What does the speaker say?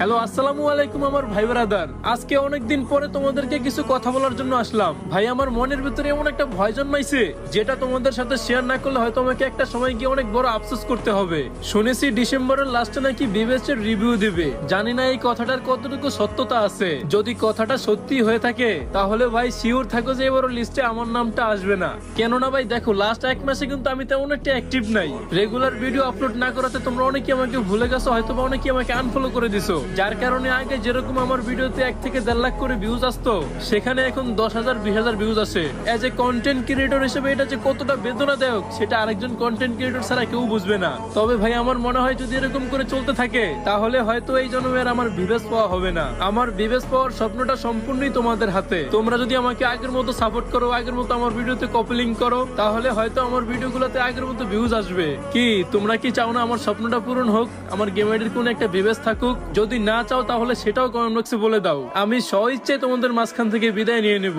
Hello, আসসালামু আলাইকুম আমার ভাই ব্রাদার। আজকে অনেকদিন পরে তোমাদেরকে কিছু কথা বলার জন্য আসলাম। ভাই, আমার মনের ভিতরে এমন একটা ভয় জন্মাইছে যেটা তোমাদের সাথে শেয়ার না করলে হয়তো আমাকে একটা সময় গিয়ে অনেক বড় আফসোস করতে হবে। শুনেছি ডিসেম্বরের লাস্টে নাকি বিবেচের রিভিউ দিবে। জানি না এই কথাটার কতটুকু সত্যতা আছে। যদি কথাটা সত্যি হয়ে থাকে তাহলে ভাই শিওর থাকো যে এবার লিস্টে আমার নামটা আসবে না। কেননা ভাই দেখো, লাস্ট এক মাসে কিন্তু আমি তেমন একটা অ্যাক্টিভ নাই। রেগুলার ভিডিও আপলোড না করাতে তোমরা অনেকে আমাকে ভুলে গেছো, হয়তো বা অনেকে আমাকে আনফলো করে দিছো। যার কারণে আগে যেরকম আমার ভিডিওতে 1 থেকে 1.5 লাখ করে ভিউজ আসতো, সেখানে এখন 10,000 20,000 ভিউজ আসে। এজ এ কন্টেন্ট ক্রিয়েটর হিসেবে এটা যে কতটা বেদনাদায়ক সেটা আরেকজন কন্টেন্ট ক্রিয়েটর ছাড়া কেউ বুঝবে না। তবে ভাই, আমার মনে হয় যদি এরকম করে চলতে থাকে তাহলে হয়তো এই জন্মে আর আমার ভিউজ পাওয়া হবে না। আমার ভিউজ পাওয়ার স্বপ্নটা সম্পূর্ণই তোমাদের হাতে। তোমরা যদি আমাকে আগের মতো সাপোর্ট করো, আগের মতো আমার ভিডিওতে কপি লিংক করো, তাহলে হয়তো আমার ভিডিওগুলোতে আগের মতো ভিউজ আসবে। কি তোমরা কি চাও না আমার স্বপ্নটা পূরণ হোক, আমার গেম আইডির কোনো একটা ভিউজ থাকুক? যদি না চাও তাহলে সেটাও কমেন্ট বক্সে বলে দাও। আমি স্ব ইচ্ছায় তোমাদের মাঝখান থেকে বিদায় নিয়ে নেব।